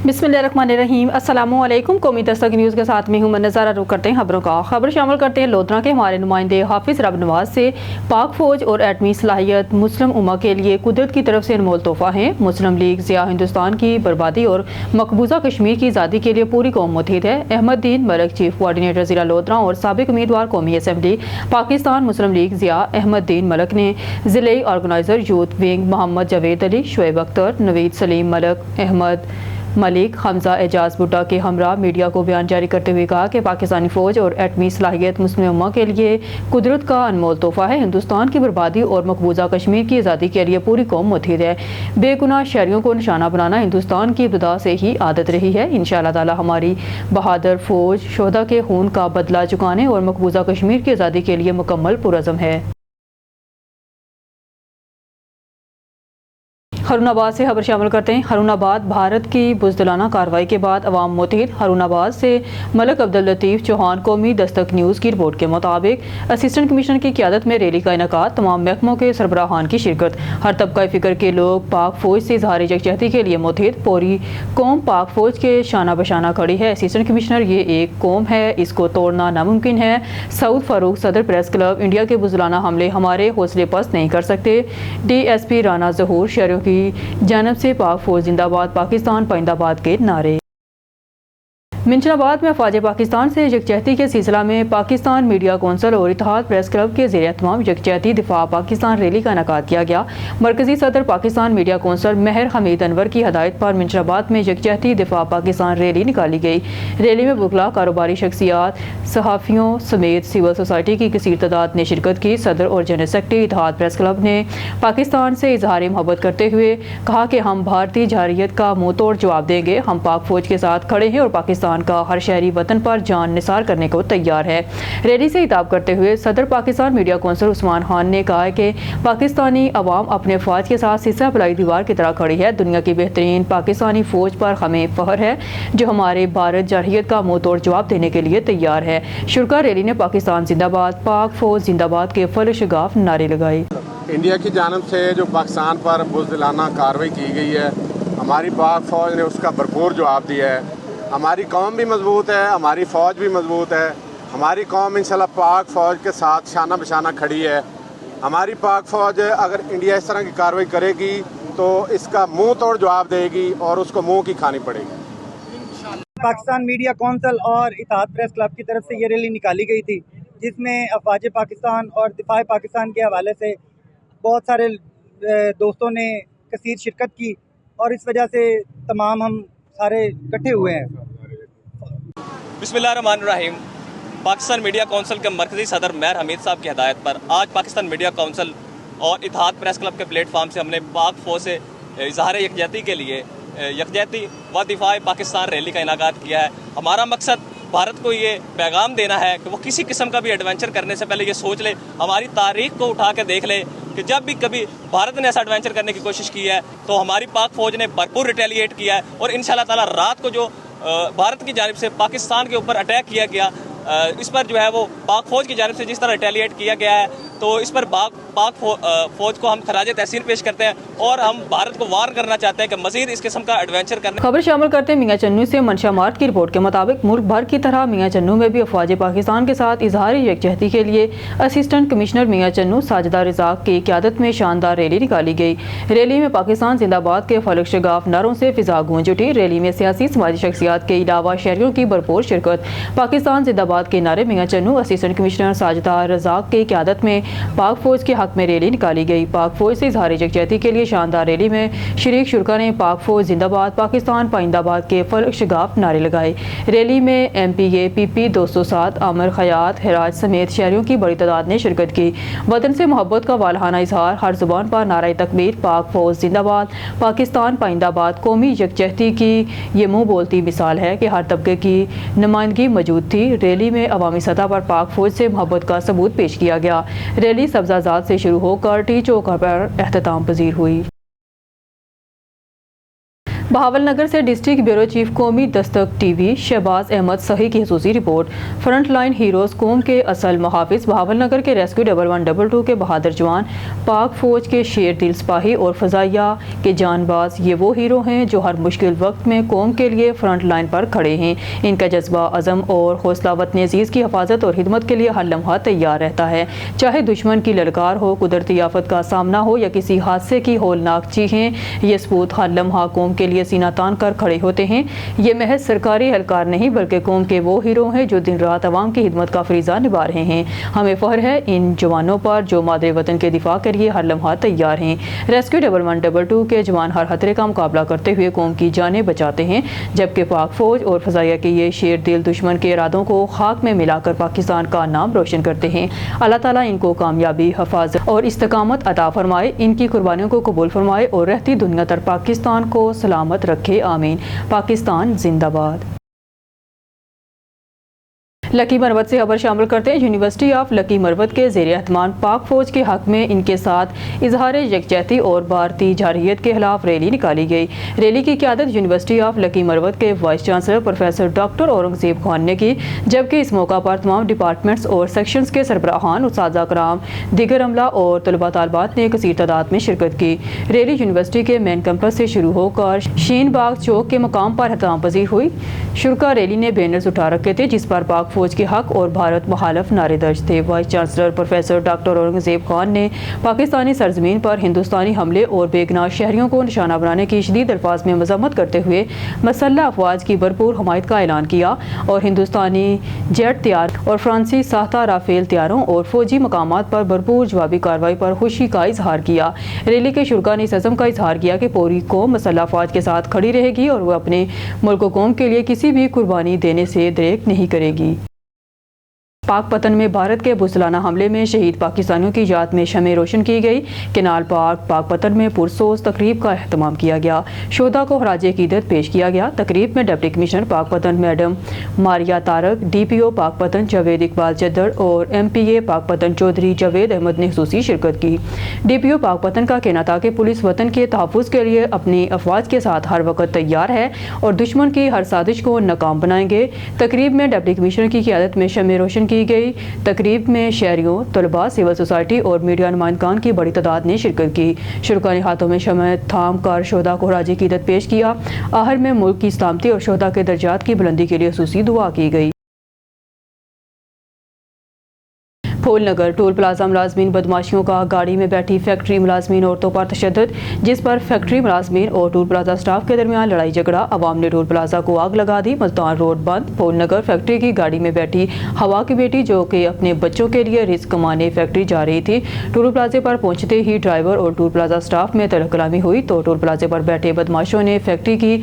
बिस्मिल्लाहिर्रहमानिर्रहीम। अस्सलामुअलैकुम। कौमी दस्तक न्यूज़ के साथ में हूँ मैं नज़ारा। रुख करते हैं खबरों का। खबर शामिल करते हैं लोधरा के हमारे नुमाइंदे हाफिज़ रब नवाज से। पाक फौज और एटमी सलाहियत मुस्लिम उम्मा के लिए कुदरत की तरफ से अनमोल तोहफा है। मुस्लिम लीग ज़िया हिंदुस्तान की बर्बादी और मकबूजा कश्मीर की आज़ादी के लिए पूरी कौम मुत्तहिद है। अहमद दीन मलिक, चीफ कोऑर्डिनेटर ज़िला लोधरा और साबिक उम्मीदवार कौमी असम्बली पाकिस्तान मुस्लिम लीग ज़िया अहमद दीन मलिक ने ज़िले organiser youth wing Mohammad Javed Ali, Shoaib Akhtar, Naveed Saleem Malik, Ahmed Malik, Hamza Ejaz Bhutta के हमरा मीडिया को बयान जारी करते हुए कहा कि पाकिस्तानी फ़ौज और एटमी सलाहियत मुस्लिम उम्मा के लिए कुदरत का अनमोल तोहफा है। हिंदुस्तान की बर्बादी और मकबूजा कश्मीर की आज़ादी के लिए पूरी कौम मुत्तहिद है। बेगुनाह शहरियों को निशाना बनाना हिंदुस्तान की इब्तिदा से ही आदत रही है। इंशाअल्लाह ताला हमारी बहादुर फ़ौज शोहदा के खून का बदला चुकाने और मकबूजा कश्मीर की आज़ादी के लिए मुकम्मल पुरअज़्म है। हारूनाबाद से खबर शामिल करते हैं। हारूनाबाद भारत की बुज़दिलाना कार्रवाई के बाद अवाम मुत्तहिद। हारूनाबाद से मलिक अब्दुल लतीफ़ चौहान। कौमी दस्तक न्यूज़ की रिपोर्ट के मुताबिक असिस्टेंट कमिश्नर की क़यादत में रैली का इनेकाद, तमाम महकमों के सरबराहान की शिरकत। हर तबका फ़िक्र के लोग पाक फ़ौज से इज़हार यकजहती के लिए मुत्तहिद। पूरी कौम पाक फ़ौज के शाना बशाना खड़ी है। असिस्टेंट कमिश्नर ये एक कौम है, इसको तोड़ना नामुमकिन है। सऊद फारूक, सदर प्रेस क्लब इंडिया के बुज़दिलाना हमले हमारे हौसले पस्त नहीं कर सकते। DSP राना ज़हूर। शहरों की जानब से पाक फौज जिंदाबाद, पाकिस्तान पाइंदाबाद के नारे। मिंशनाबाद में अफवाज पाकिस्तान से यकजहती के सिलसिला में पाकिस्तान मीडिया कौंसिल और इत्तेहाद प्रेस क्लब के ज़ेर एहतमाम यकजहती दिफा पाकिस्तान रैली का इनेकाद किया गया। मरकजी सदर पाकिस्तान मीडिया कौंसिल महर हमीद अनवर की हदायत पर मिंशनाबाद में यकजहती दिफा पाकिस्तान रैली निकाली गई। रैली में बुकला, कारोबारी शख्सियात, सहाफ़ियों समेत सिविल सोसाइटी की कसीर तादाद ने शिरकत की। सदर और जनरल सेक्रेटरी इत्तेहाद प्रेस क्लब ने पाकिस्तान से इजहार मोहब्बत करते हुए कहा कि हम भारतीय जारहियत का मुँह तोड़ जवाब देंगे। हम पाक फौज के साथ खड़े हैं और पाकिस्तान का हर शहरी वतन पर जान निसार करने को तैयार है। रैली से खिताब करते हुए सदर पाकिस्तान मीडिया कौंसिल उस्मान खान ने कहा कि पाकिस्तानी अवाम अपने अफवाज के साथ सिलसिला पलाई दीवार की तरह खड़ी है। दुनिया की बेहतरीन पाकिस्तानी फौज पर हमें फख्र है जो हमारे भारत जारहियत का मुंह तोड़ जवाब देने के लिए तैयार है। शुरा रैली ने पाकिस्तान जिंदाबाद, पाक फौज जिंदाबाद के फलशगाफ नारे लगाए। इंडिया की जानब से जो पाकिस्तान पर बुज़दिलाना कार्रवाई की गई है, हमारी पाक फौज ने उसका भरपूर जवाब दिया है। हमारी कौम भी मजबूत है, हमारी फ़ौज भी मजबूत है। हमारी कौम इंशाल्लाह पाक फ़ौज के साथ शाना बशाना खड़ी है। हमारी पाक फ़ौज अगर इंडिया इस तरह की कार्रवाई करेगी तो इसका मुंह तोड़ जवाब देगी और उसको मुंह की खानी पड़ेगी। पाकिस्तान मीडिया कौंसिल और इत्तेहाद प्रेस क्लब की तरफ से ये रैली निकाली गई थी, जिसमें अफवाज पाकिस्तान और दिफा पाकिस्तान के हवाले से बहुत सारे दोस्तों ने कसीर शिरकत की और इस वजह से तमाम हम सारे इकट्ठे हुए हैं। बिस्मिल्लाहिर्रहमानिर्रहीम। पाकिस्तान मीडिया कौंसिल के मरकज़ी सदर महर हमीद साहब की हदायत पर आज पाकिस्तान मीडिया कौंसिल और इत्तेहाद प्रेस क्लब के प्लेटफार्म से हमने पाक फौज से इज़हार यकजहती के लिए यकजहती व दिफा पाकिस्तान रैली का इनेकाद किया है। हमारा मकसद भारत को ये पैगाम देना है कि वो किसी किस्म का भी एडवेंचर करने से पहले ये सोच ले, हमारी तारीख को उठा के देख ले कि जब भी कभी भारत ने ऐसा एडवेंचर करने की कोशिश की है तो हमारी पाक फौज ने भरपूर रिटेलिएट किया है। और इंशाल्लाह ताला रात को जो भारत की जानिब से पाकिस्तान के ऊपर अटैक किया गया, इस पर जो है वो पाक फौज की जानिब से जिस तरह रिटेलिएट किया गया है, तो इस पर पाक फौज को हम खराज तहसीन पेश करते हैं और हम भारत को वार करना चाहते हैं कि मजीद इस किस्म का एडवेंचर करने। खबर शामिल करते हैं मियां चन्नू से। मंशा मार्ट की रिपोर्ट के मुताबिक मुल्क भर की तरह मियां चन्नू में भी अफवाज पाकिस्तान के साथ इजहार यकजहती के लिए असिस्टेंट कमिश्नर मियां चन्नू साजिदा रज़ाक की क़यादत में शानदार रैली निकाली गई। रैली में पाकिस्तान जिंदाबाद के फलक शगाफ नारों से फिजा गूंज उठी। रैली में सियासी समाजी शख्सियात के अलावा शहरियों की भरपूर शिरकत। पाकिस्तान जिंदाबाद के नारे मियां चन्नू असिस्टेंट कमिश्नर साजिदा रज़ाक की क़यादत में पाक फौज के हक में रैली निकाली गई। पाक फौज से इजहार यकजहती के लिए शानदार रैली में शरीक शुरा ने पाक फौज जिंदाबाद, पाकिस्तान पाइंदाबाद के फलक शगाफ नारे लगाए। रैली में MPA PP 207 आमिर खयात हिराज समेत शहरियों की बड़ी तादाद ने शिरकत की। वतन से मोहब्बत का वालहाना इजहार, हर जुबान पर नारा तकबीर, पाक फौज जिंदाबाद, पाकिस्तान पाइंदाबाद कौमी यकजहती की ये मुँह बोलती मिसाल है कि हर तबके की नुमाइंदगी मौजूद थी। रैली में अवामी सतह पर पाक फौज से मोहब्बत का सबूत पेश किया गया। रैली सब्जाजाद से शुरू होकर टी चौक पर एहतमाम पजीर हुई। बहावल नगर से डिस्ट्रिक्ट ब्यूरो चीफ कौमी दस्तक टीवी शहबाज अहमद सही की खसूसी रिपोर्ट। फ्रंट लाइन हीरोज कौम के असल मुहाफिज बहावल नगर के रेस्क्यू 1122 के बहादुर जवान, पाक फौज के शेर दिल सिपाही और फजाइया के जानबाज, ये वो हीरो हैं जो हर मुश्किल वक्त में कौम के लिए फ्रंट लाइन पर खड़े हैं। इनका जज्बा अज़म और हौसला वतन अज़ीज़ की हिफाजत और खिदमत के लिए हर लम्हा तैयार रहता है। चाहे दुश्मन की ललकार हो, कुदरती आफत का सामना हो या किसी हादसे की होलनाक चीखें, ये सबूत हर लम्हा कौम के लिए सीना तान कर खड़े होते हैं। ये महज सरकारी एहलकार नहीं बल्कि कौम के वो हीरो हैं जो दिन रात अवाम की खिदमत का फरीजा निभा रहे हैं। हमें फख्र है इन जवानों पर जो मादरे वतन के दिफा के लिए हर लम्हा तैयार हैं। रेस्क्यू 1122 के जवान हर खतरे का मुकाबला करते हुए कौम की जानें बचाते हैं, जबकि पाक फौज और फजाइया के ये शेर दिल दुश्मन के इरादों को खाक में मिलाकर पाकिस्तान का नाम रोशन करते हैं। अल्लाह ताला इनको कामयाबी, हिफाजत और इस्तकामत अता फरमाए, इनकी कुर्बानियों को कबूल फरमाए और रहती दुनिया तर पाकिस्तान को सलामत रखे। आमीन। पाकिस्तान जिंदाबाद। लकी मरवत से खबर शामिल करते हैं। यूनिवर्सिटी ऑफ लकी मरवत के ज़ेर एहतमाम पाक फौज के हक में इनके साथ इजहार यकजहती और भारतीय जारहियत के खिलाफ रैली निकाली गई। रैली की क़यादत यूनिवर्सिटी ऑफ लकी मरवत के vice chancellor professor doctor Aurangzeb Khan ने की, जबकि इस मौका पर तमाम डिपार्टमेंट्स और सेक्शंस के सरबराहान, उस्ताद कराम, दीगर अमला और तलबा तालबात ने कसीर तादाद में शिरकत की। रैली यूनिवर्सिटी के मेन कैंपस से शुरू होकर शीन बाग चौक के मकाम पर एहतमाम पजीर हुई। शुरा रैली ने बैनर्स उठा रखे थे जिस पर पाक फौज के हक और भारत मुखालफ नारे दर्ज थे। Vice chancellor professor doctor Aurangzeb Khan ने पाकिस्तानी सरजमीन पर हिंदुस्तानी हमले और बेगुनाह शहरियों को निशाना बनाने की शदीद अल्फाज में मजम्मत करते हुए मसल्लह अफवाज की भरपूर हमायत का ऐलान किया और हिंदुस्तानी जेट तैयार और फ्रांसी साख्ता राफेल तैयारों और फौजी मकामात पर भरपूर जवाबी कार्रवाई पर खुशी का इजहार किया। रैली के शुरा ने इस अज़म का इजहार किया कि पूरी कौम मसल्लह अफवाज के साथ खड़ी रहेगी और वह अपने मुल्क कौम के लिए किसी भी कुर्बानी देने से दरेक नहीं करेगी। पाक पतन में भारत के बुज़दिलाना हमले में शहीद पाकिस्तानियों की याद में शमें रोशन की गई। केनाल पाक पतन में पुरसोज तकरीब का अहतमाम किया गया। शोदा को खराज अकीदत पेश किया गया। तकरीब में डिप्टी कमिश्नर पाक पतन मैडम मारिया तारक, DPO पाक पतन जावेद इकबाल चद्दर और MPA पाक पतन चौधरी जावेद अहमद ने खुसूसी शिरकत की। DPO पाक पतन का कहना था कि पुलिस वतन के तहफ़्फ़ुज़ के लिए अपनी अफवाज के साथ हर वक्त तैयार है और दुश्मन की हर साजिश को नाकाम बनाएंगे। तकरीब में डिप्टी कमिश्नर की क़यादत में शमें रोशन की गई। तकरीब में शहरियों, तलबा, सिविल सोसाइटी और मीडिया नुमाइंदगान की बड़ी तादाद ने शिरकत की। शुरा ने हाथों में शमें थाम कर शोदा को खराज अकीदत पेश किया। आखिर में मुल्क की सलामती और शोदा के दर्जात की बुलंदी के लिए खुसूसी दुआ की गई। फूलनगर टोल प्लाजा मुलाजमीन बदमाशियों का गाड़ी में बैठी फैक्ट्री मुलाजमीन औरतों पर तशद्दुद, जिस पर फैक्ट्री मुलाजमीन और टोल प्लाजा स्टाफ के दरमियान लड़ाई झगड़ा। अवाम ने टोल प्लाजा को आग लगा दी। मुल्तान रोड बंद। फूलनगर फैक्ट्री की गाड़ी में बैठी हवा की बेटी जो कि अपने बच्चों के लिए रिस्क कमाने फैक्ट्री जा रही थी। टोल प्लाजे पर पहुंचते ही ड्राइवर और टोल प्लाजा स्टाफ में तलख कलामी हुई तो टोल प्लाजे पर बैठे बदमाशों ने फैक्ट्री की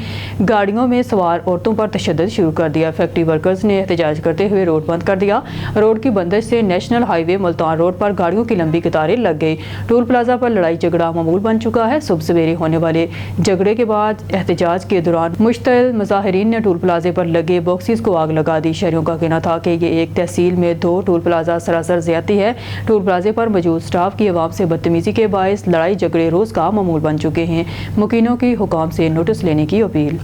गाड़ियों में सवार औरतों पर तशद्दुद शुरू कर दिया। फैक्ट्री वर्कर्स ने एहतजाज करते हुए रोड बंद कर दिया। रोड की बंदिश से नेशनल हाईवे मुल्तान रोड पर गाड़ियों की लंबी कतारें लग गई। टोल प्लाजा पर लड़ाई झगड़ा मामूल बन चुका है। सुबह सवेरे होने वाले झगड़े के बाद एहतजाज के दौरान मुश्तइल मुजाहिरीन ने टोल प्लाजे पर लगे बॉक्सेस को आग लगा दी। शहरियों का कहना था कि ये एक तहसील में 2 टोल प्लाजा सरासर ज्यादती है। टोल प्लाजे पर मौजूद स्टाफ की आवाम से बदतमीजी के बायस लड़ाई झगड़े रोज का मामूल बन चुके हैं। मुकीनों की हुकाम से नोटिस लेने की अपील।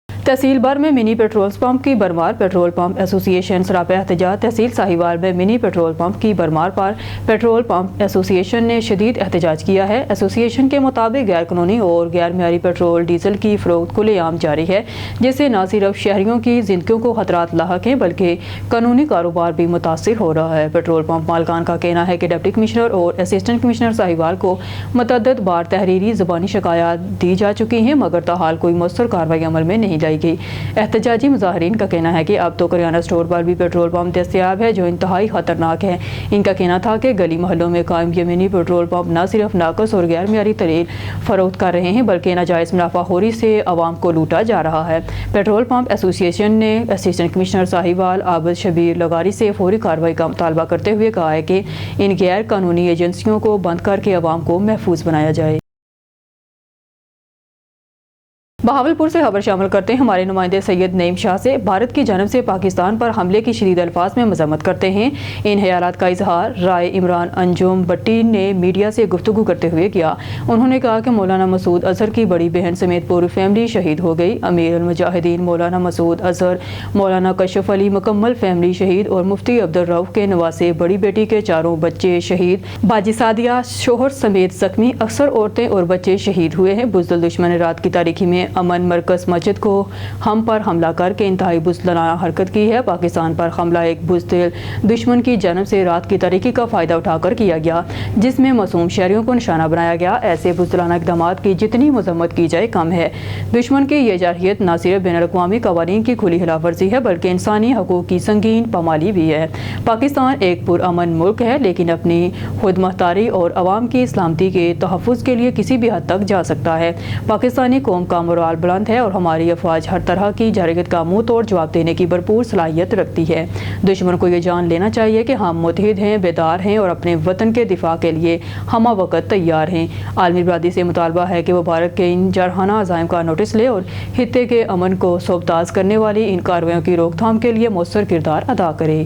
तहसील भर में मिनी पेट्रोल पंप की भरमार। पेट्रोल पंप एसोसिएशन सरापा एहतजाज। तहसील साहिवाल में मिनी पेट्रोल पंप की भरमार पर पेट्रोल पंप एसोसिएशन ने शदीद एहतजाज किया है। एसोसिएशन के मुताबिक गैर कानूनी और गैर मेयारी पेट्रोल डीजल की फरोख्त खुलेआम जारी है, जिससे न सिर्फ शहरियों की जिंदगियों को खतरात लाहक हैं बल्कि कानूनी कारोबार भी मुतासिर हो रहा है। पेट्रोल पंप मालकान का कहना है कि डिप्टी कमिश्नर और असिस्टेंट कमिश्नर साहिवाल को मुतअद्दिद बार तहरीरी ज़बानी शिकायत दी जा चुकी हैं मगर ताहाल कोई मौसर कार्रवाई अमल में नहीं लाई गई। एहतजाजी मुजाहिरीन का कहना है कि अब तो करियाना स्टोर पर भी पेट्रोल पंप दस्तयाब है जो इंतहाई खतरनाक है। इनका कहना था कि गली मोहल्लों में कायम ये मिनी पेट्रोल पंप न सिर्फ नाकस और गैर मेयारी तेल फरोख्त कर रहे हैं बल्कि नाजायज़ मुनाफाखोरी से आवाम को लूटा जा रहा है। पेट्रोल पंप एसोसिएशन ने असिस्टेंट कमिश्नर साहिवाल आबिद शबीर लगारी से फौरी कार्रवाई का मुतालबा करते हुए कहा है कि इन गैर कानूनी एजेंसियों को बंद करके आवाम को महफूज बनाया जाए। बहावलपुर से खबर शामिल करते हैं हमारे नुमाइंदे सैयद नईम शाह से। भारत की जानब से पाकिस्तान पर हमले की शदीद अल्फाज में मजम्मत करते हैं। इन ख्यालात का इजहार राय इमरान अंजुम भट्टी ने मीडिया से गुफ्तगू करते हुए किया। उन्होंने कहा कि मौलाना मसूद अजहर की बड़ी बहन समेत पूरी फैमिली शहीद हो गई। अमीर अल मुजाहिदीन मौलाना मसूद अजहर, मौलाना कशफ अली मुकम्मल फैमिली शहीद और मुफ्ती अब्दुल रऊफ के नवासे बड़ी बेटी के चारों बच्चे शहीद। बाजी सादिया शोहर समेत जख्मी अक्सर औरतें और बच्चे शहीद हुए हैं। बुज़दिल दुश्मन ने रात की तारीकी में अमन मरकज मस्जिद को हम पर हमला करके इंतहाई बुज़दिलाना हरकत की है। पाकिस्तान पर हमला एक बुज़दिल दुश्मन की जानब से रात की तारीकी का फ़ायदा उठाकर किया गया, जिसमें मासूम शहरियों को निशाना बनाया गया। ऐसे बुज़दिलाना इक़दामात की जितनी मजम्मत की जाए कम है। दुश्मन की यह जारहियत न सिर्फ बैनुल अक़वामी क़वानीन की खुली खिलाफ वर्जी है, बल्कि इंसानी हकूक़ की संगीन पामाली भी है। पाकिस्तान एक पुरअमन मुल्क है, लेकिन अपनी खुद मुख्तारी और अवाम की सलामती के तहफ़्फ़ुज़ के लिए किसी भी हद तक जा सकता है। पाकिस्तानी कौम का मोराल बुलंद है और हमारी अफवाज हर तरह की जारहियत का मुंह तोड़ जवाब देने की भरपूर सलाहियत रखती है। दुश्मन को ये जान लेना चाहिए कि हम मुतहिद हैं, बेदार हैं और अपने वतन के दिफा के लिए हमा वक़्त तैयार हैं। आलमी बरादरी से मुतालबा है कि वो भारत के इन जरहाना अज़ाइम का नोटिस ले और खित्ते के अमन को सोबताज करने वाली इन कार्रवाइयों की रोकथाम के लिए मौसर किरदार अदा करे।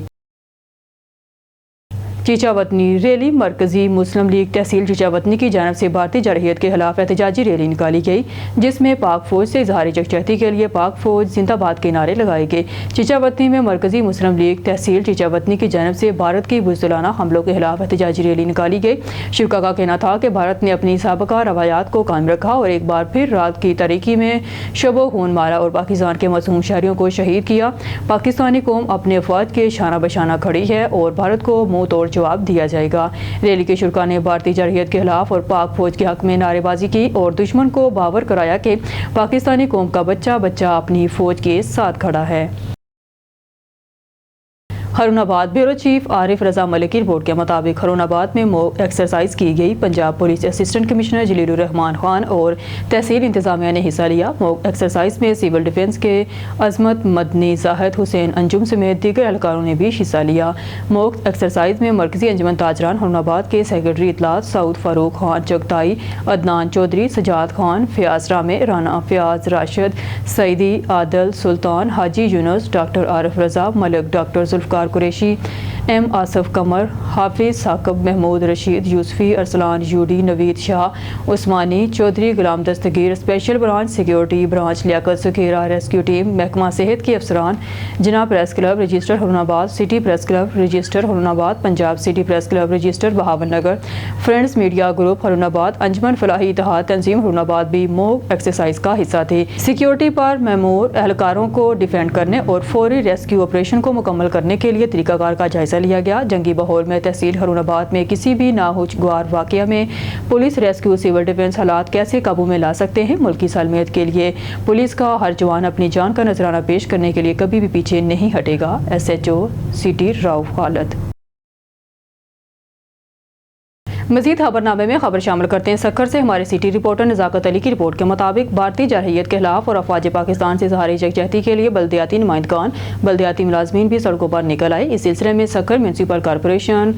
चीचावतनी रैली मरकजी मुस्लिम लीग तहसील चीचावतनी की जानब से भारतीय जारहियत के खिलाफ एहतजाजी रैली निकाली गई, जिसमें पाक फौज से इजहार यकजहती के लिए पाक फौज जिंदाबाद के नारे लगाए गए। चीचावतनी में मरकजी मुस्लिम लीग तहसील चीचावतनी की जानब से भारत की बुज़दिलाना हमलों के खिलाफ एहतजाजी रैली निकाली गई। शुरा का कहना था कि भारत ने अपनी साबका रवायात को कायम रखा और एक बार फिर रात की तारीकी में शबो खून मारा और पाकिस्तान के मासूम शहरियों को शहीद किया। पाकिस्तानी कौम अपने अफवाज के शाना बशाना खड़ी है और भारत को मुँह तोड़ जवाब दिया जाएगा। रैली के शुरा ने भारतीय जारहियत के खिलाफ और पाक फौज के हक में नारेबाजी की और दुश्मन को बावर कराया कि पाकिस्तानी कौम का बच्चा बच्चा अपनी फौज के साथ खड़ा है। हरुणाबाद ब्यूरो चीफ आरिफ रजा मलिक की रिपोर्ट के मुताबिक हरुणाबाद में मॉक एक्सरसाइज की गई। Punjab police assistant commissioner Jalilur Rahman Khan और तहसील इंतजामिया ने हिस्सा लिया। मॉक एक्सरसाइज में सिविल डिफेंस के अजमत मदनी, जाहिद हुसैन अंजुम समेत दीगर एहलकारों ने भी हिस्सा लिया। मॉक एक्सरसाइज में मरकजी अंजुमन ताजरान हरुणाबाद के सेक्रेटरी इतलात Saud Farooq Khan Chughtai, Adnan Chaudhry, Sajjad Khan, Fayyaz Ramay, Rana Fayyaz, Rashid Saeedi, Adil Sultan, Haji Younus, doctor Arif Raza Malik, doctor Zulfiqar Qureshi, M Asif Qamar, Hafiz Saqib, Mahmood Rasheed Yousufi, Arsalan यूडी, Naveed Shah Usmani, Chaudhry Ghulam Dastgir, special branch security branch Liaquat Sukhera, rescue team, महकमा सेहत के अफसरान, Jinnah press club register Haroonabad, city press club register Haroonabad, Punjab city press club register बहावन नगर, फ्रेंड्स मीडिया ग्रुप हरुणाबाद, अंजुमन फलाही इत्तेहाद तंजीम हरुणाबाद भी मॉक एक्सरसाइज का हिस्सा थे। सिक्योरिटी पर मैमूर एहलकारों को डिफेंड करने और फौरी रेस्क्यू ऑपरेशन को मुकम्मल करने के लिए तरीकाकार का जायजा लिया गया। जंगी माहौल में तहसील हरुणाबाद में किसी भी नागवार वाकया में पुलिस रेस्क्यू सिविल डिफेंस हालात कैसे काबू में ला सकते हैं। मुल्की सालमियत के लिए पुलिस का हर जवान अपनी जान का नजराना पेश करने के लिए कभी भी पीछे नहीं हटेगा। SHO city Rauf Khalid. मजीद खबरनामे में खबर शामिल करते हैं सक्खर से हमारे सिटी रिपोर्टर नज़ाकत अली की रिपोर्ट के मुताबिक भारतीय जारहियत के खिलाफ और अफवाज पाकिस्तान से इज़हार यकजहती के लिए बल्दियाती नुमाइंदगान, बल्दियाती मुलाजमीन भी सड़कों पर निकल आए। इस सिलसिले में Sukkur municipal corporation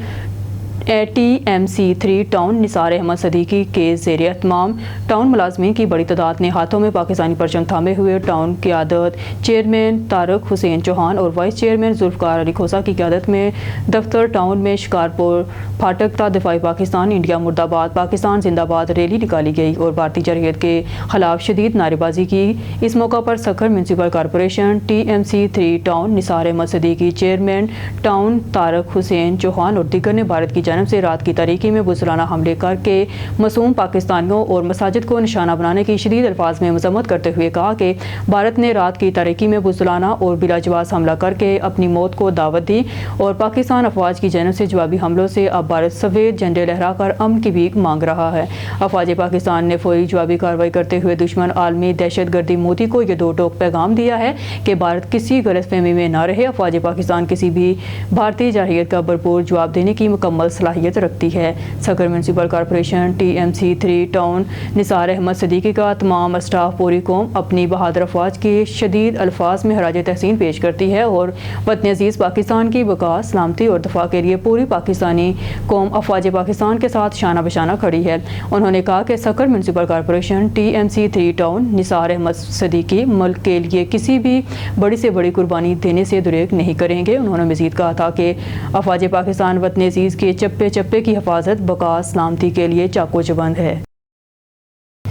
TMC3 town Nisar Ahmed Siddiqui के ज़ेर एहतमाम टाउन मुलाजमीन की बड़ी तादाद ने हाथों में पाकिस्तानी परचम थामे हुए टाउन क़यादत चेयरमैन तारक हुसैन चौहान और वाइस चेयरमैन जुल्फ़कार अली खोसा की क़यादत में दफ्तर टाउन में शिकारपुर फाटक ता दिफाई पाकिस्तान इंडिया मुर्दाबाद पाकिस्तान जिंदाबाद रैली निकाली गई और भारतीय जारहियत के खिलाफ शदीद नारेबाजी की। इस मौका पर Sukkur municipal corporation TMC3 town Nisar Ahmed Siddiqui chairman town Tariq Hussain Chauhan और दीगर ने भारत की से रात की तारीकी में बुज़दिलाना हमले करके मासूम पाकिस्तानियों और मसाजिद को निशाना बनाने की शदीद अल्फाज में मजम्मत करते हुए कहा कि भारत ने रात की तारीकी में बुज़दिलाना और बिलाजवाज़ हमला करके अपनी मौत को दावत दी और पाकिस्तान अफवाज की जानब से जवाबी हमलों से अब भारत सफ़ेद झंडे लहरा कर अमन की भीख मांग रहा है। अफवाज पाकिस्तान ने फौरी जवाबी कार्रवाई करते हुए दुश्मन आलमी दहशत गर्दी मोदी को यह दो टोक पैगाम दिया है कि भारत किसी गलतफहमी में न रहे। अफवाज पाकिस्तान किसी भी भारतीय जारहियत का भरपूर जवाब देने की मुकम्मल صلاحیت رکھتی ہے۔ سکر میونسپل کارپوریشن TMC3 ٹاؤن نثار احمد صدیقی کا تمام اسٹاف پوری قوم اپنی بہادر افواج کے شدید الفاظ میں خراج تحسین پیش کرتی ہے اور وطن عزیز پاکستان کی بقا، سلامتی اور دفاع کے لیے پوری پاکستانی قوم افواج پاکستان کے ساتھ شانہ بشانہ کھڑی ہے۔ انہوں نے کہا کہ سکر میونسپل کارپوریشن TMC3 ٹاؤن نثار احمد صدیقی ملک کے لیے کسی بھی بڑی سے بڑی قربانی دینے سے دریغ نہیں کریں گے۔ انہوں نے مزید کہا تھا کہ افواج پاکستان وطن عزیز کے چپے چپے کی حفاظت، بقا، سلامتی کے لیے چاقو چبند ہے۔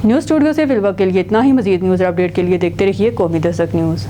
نیوز اسٹوڈیو سے فی الوقت کے لیے اتنا ہی۔ مزید نیوز اپڈیٹ کے لیے دیکھتے رہیے قومی دستک نیوز۔